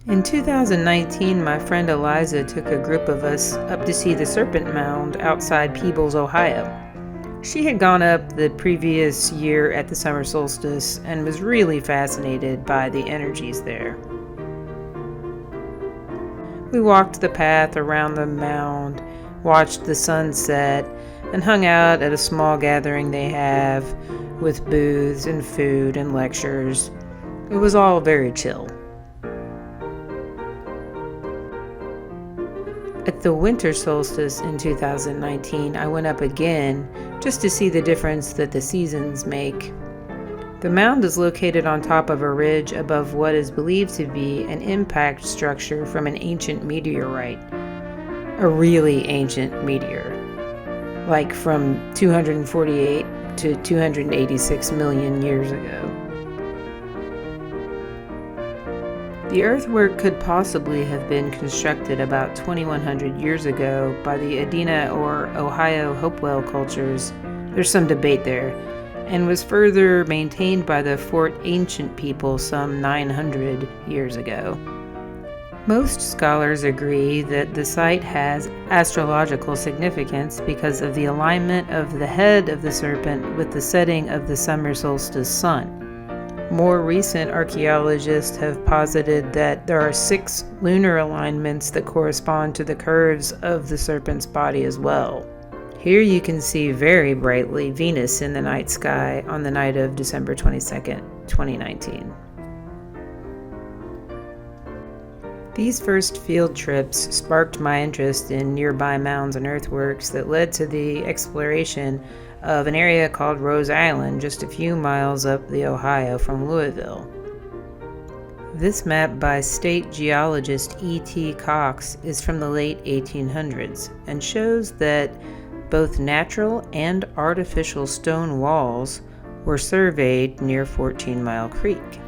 In 2019, my friend Eliza took a group of us up to see the Serpent Mound outside Peebles, Ohio. She had gone up the previous year at the summer solstice and was really fascinated by the energies there. We walked the path around the mound, watched the sun set, and hung out at a small gathering they have with booths and food and lectures. It was all very chill. At the winter solstice in 2019, I went up again just to see the difference that the seasons make. The mound is located on top of a ridge above what is believed to be an impact structure from an ancient meteorite. A really ancient meteor, like from 248 to 286 million years ago. The earthwork could possibly have been constructed about 2100 years ago by the Adena or Ohio Hopewell cultures. There's some debate there, and was further maintained by the Fort Ancient people some 900 years ago. Most scholars agree that the site has astrological significance because of the alignment of the head of the serpent with the setting of the summer solstice sun. More recent archaeologists have posited that there are 6 lunar alignments that correspond to the curves of the serpent's body as well. Here you can see very brightly Venus in the night sky on the night of December 22nd, 2019. These first field trips sparked my interest in nearby mounds and earthworks that led to the exploration of an area called Rose Island just a few miles up the Ohio from Louisville. This map by state geologist E.T. Cox is from the late 1800s and shows that both natural and artificial stone walls were surveyed near 14 Mile Creek.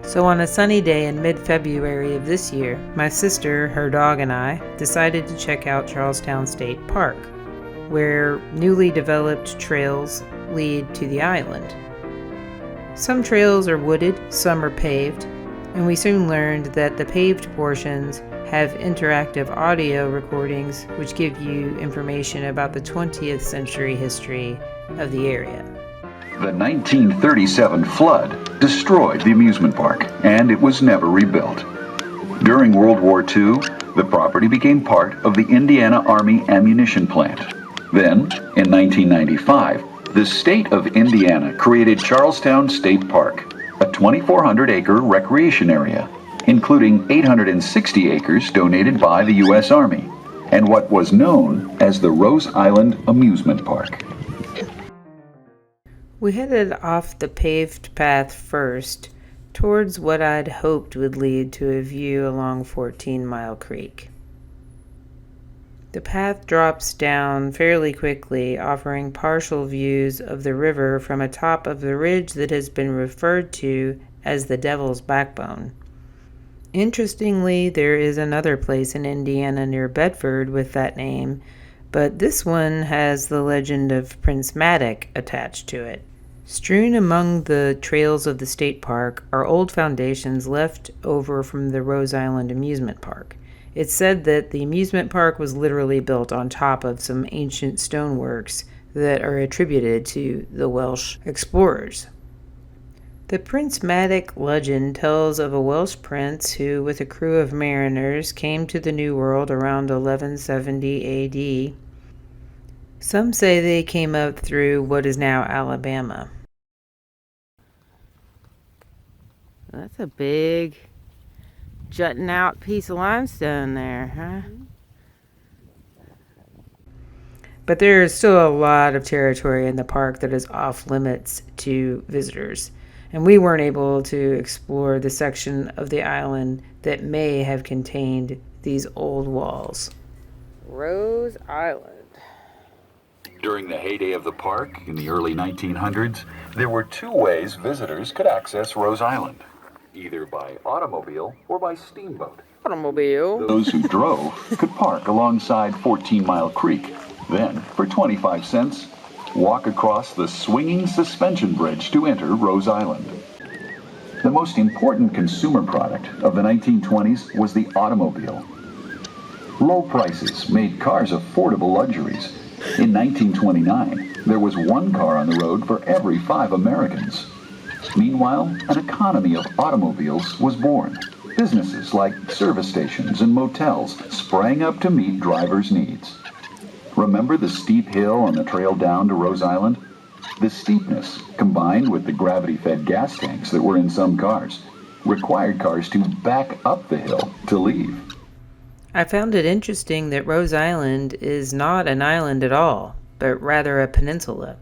So on a sunny day in mid-February of this year, my sister, her dog, and I decided to check out Charlestown State Park, where newly developed trails lead to the island. Some trails are wooded, some are paved, and we soon learned that the paved portions have interactive audio recordings which give you information about the 20th century history of the area. The 1937 flood destroyed the amusement park, and it was never rebuilt. During World War II, the property became part of the Indiana Army ammunition plant. Then, in 1995, the state of Indiana created Charlestown State Park, a 2,400-acre recreation area, including 860 acres donated by the U.S. Army, and what was known as the Rose Island Amusement Park. We headed off the paved path first, towards what I'd hoped would lead to a view along 14 Mile Creek. The path drops down fairly quickly, offering partial views of the river from atop of the ridge that has been referred to as the Devil's Backbone. Interestingly, there is another place in Indiana near Bedford with that name, but this one has the legend of Prince Madoc attached to it. Strewn among the trails of the state park are old foundations left over from the Rose Island Amusement Park. It's said that the amusement park was literally built on top of some ancient stoneworks that are attributed to the Welsh explorers. The Prince Madoc legend tells of a Welsh prince who, with a crew of mariners, came to the New World around 1170 A.D. Some say they came up through what is now Alabama. That's a big, jutting out piece of limestone there, huh? But there is still a lot of territory in the park that is off limits to visitors, and we weren't able to explore the section of the island that may have contained these old walls. Rose Island. During the heyday of the park in the early 1900s, there were 2 ways visitors could access Rose Island, either by automobile or by steamboat. Automobile. Those who drove could park alongside 14 Mile Creek, then, for 25 cents, walk across the swinging suspension bridge to enter Rose Island. The most important consumer product of the 1920s was the automobile. Low prices made cars affordable luxuries. In 1929, there was one car on the road for every 5 Americans. Meanwhile, an economy of automobiles was born. Businesses like service stations and motels sprang up to meet drivers' needs. Remember the steep hill on the trail down to Rose Island? The steepness, combined with the gravity-fed gas tanks that were in some cars, required cars to back up the hill to leave. I found it interesting that Rose Island is not an island at all, but rather a peninsula.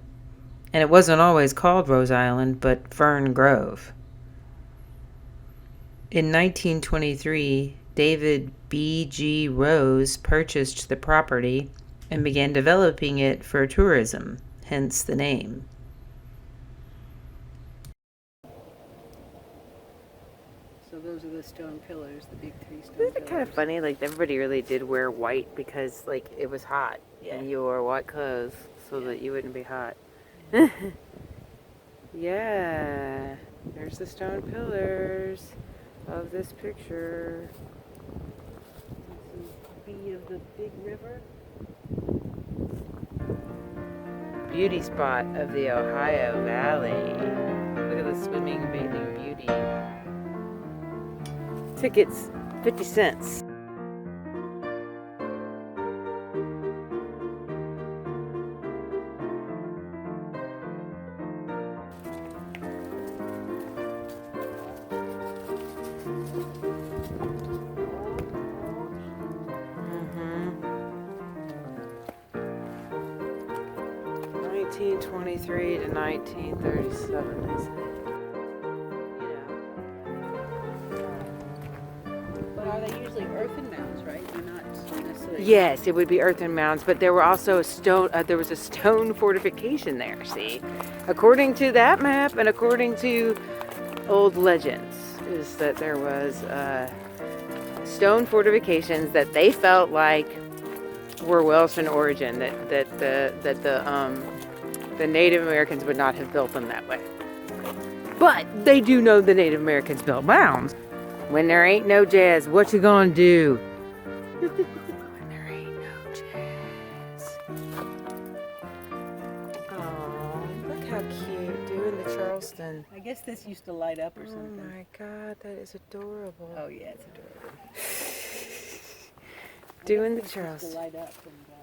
And it wasn't always called Rose Island, but Fern Grove. In 1923, David B.G. Rose purchased the property and began developing it for tourism, hence the name. So those are the stone pillars, the big 3 stone pillars. Isn't it kind of funny? Like, everybody really did wear white because, like, it was hot. Yeah. And you wore white clothes so that you wouldn't be hot. Yeah. There's the stone pillars of this picture. This is B of the big river. Beauty spot of the Ohio Valley. Look at the swimming and bathing beauty. Tickets, 50 cents. Mm-hmm. 1923 to 1937, they say. But are they usually earthen mounds, right? They're not necessarily. Yes, it would be earthen mounds, but there were also there was a stone fortification there, see? According to that map and according to old legends, is that there was stone fortifications that they felt like were Welsh in origin, that the Native Americans would not have built them that way. But they do know the Native Americans built mounds. When there ain't no jazz, what you gonna do? When there ain't no jazz. Oh, look how cute. Doing the Charleston. I guess this used to light up or Oh something. my God, that is adorable. Oh yeah, it's adorable. Doing the This used to Charleston. light up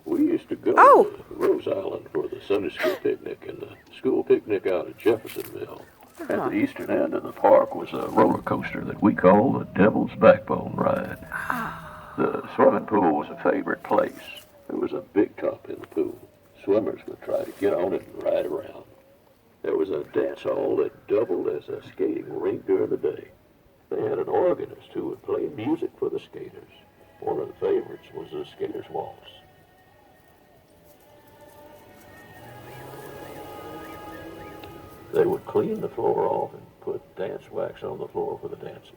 We used to go Oh! to Rose Island for the Sunday school picnic and the school picnic out at Jeffersonville. At the eastern end of the park was a roller coaster that we call the Devil's Backbone Ride. The swimming pool was a favorite place. There was a big top in the pool. Swimmers would try to get on it and ride around. There was a dance hall that doubled as a skating rink during the day. They had an organist who would play music for the skaters. One of the favorites was the Skaters' Waltz. They would clean the floor off and put dance wax on the floor for the dancers.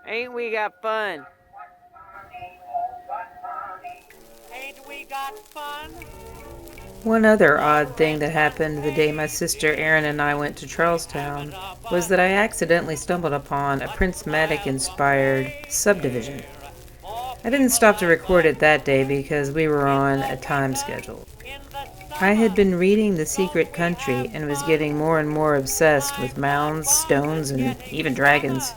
Ain't we got fun? Ain't we got fun? One other odd thing that happened the day my sister Erin and I went to Charlestown was that I accidentally stumbled upon a Prince Madoc inspired subdivision. I didn't stop to record it that day because we were on a time schedule. I had been reading The Secret Country and was getting more and more obsessed with mounds, stones, and even dragons.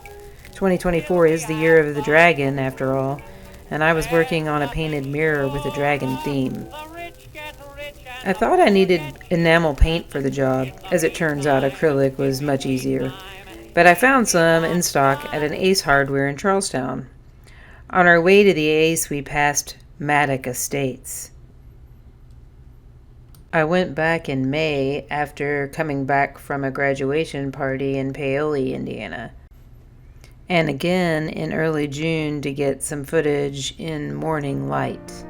2024 is the year of the dragon, after all, and I was working on a painted mirror with a dragon theme. I thought I needed enamel paint for the job. As it turns out, acrylic was much easier. But I found some in stock at an Ace Hardware in Charlestown. On our way to the Ace, we passed Madoc Estates. I went back in May after coming back from a graduation party in Paoli, Indiana. and again in early June to get some footage in morning light.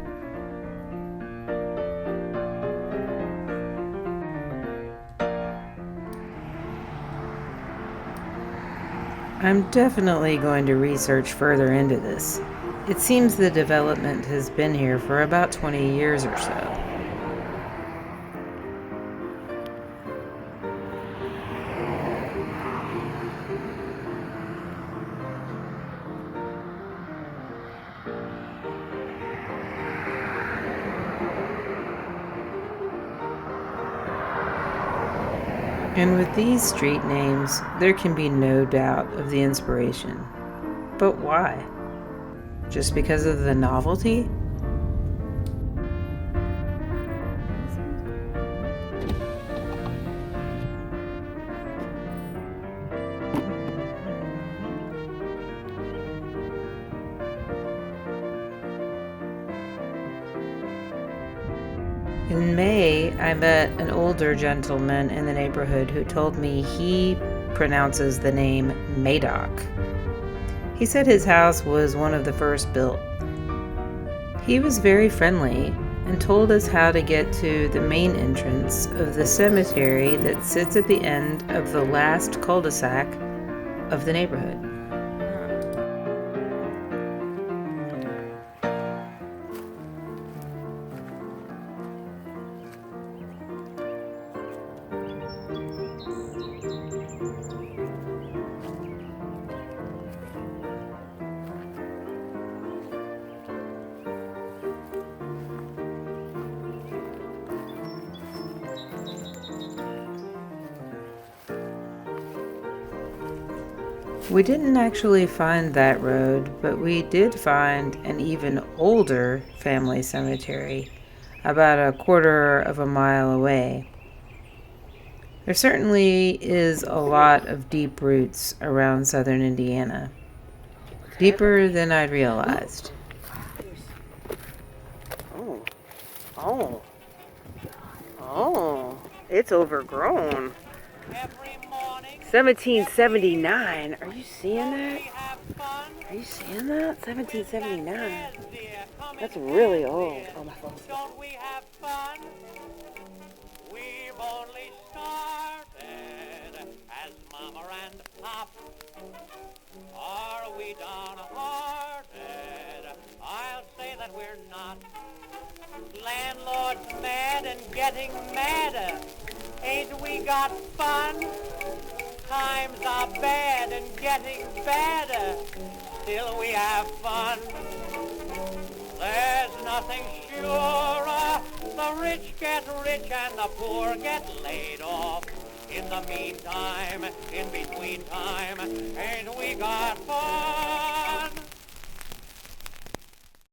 I'm definitely going to research further into this. It seems the development has been here for about 20 years or so. And with these street names, there can be no doubt of the inspiration. But why? Just because of the novelty? In May, I met an older gentleman in the neighborhood who told me he pronounces the name Madoc. He said his house was one of the first built. He was very friendly and told us how to get to the main entrance of the cemetery that sits at the end of the last cul-de-sac of the neighborhood. We didn't actually find that road, but we did find an even older family cemetery, about a quarter of a mile away. There certainly is a lot of deep roots around southern Indiana, deeper than I'd realized. Oh, it's overgrown. Every morning 1779. Are you seeing we that? have fun. Are you seeing that? 1779. Yes, dear, come That's and really dance, old. dear. Oh, my phone's Don't we have fun? We've only started as Mama and Pop. Are we downhearted? I'll say that we're not. Landlord's mad and getting madder. Ain't we got fun? Times are bad and getting badder. Still we have fun. There's nothing surer. The rich get rich and the poor get laid off. In the meantime, in between time, ain't we got fun?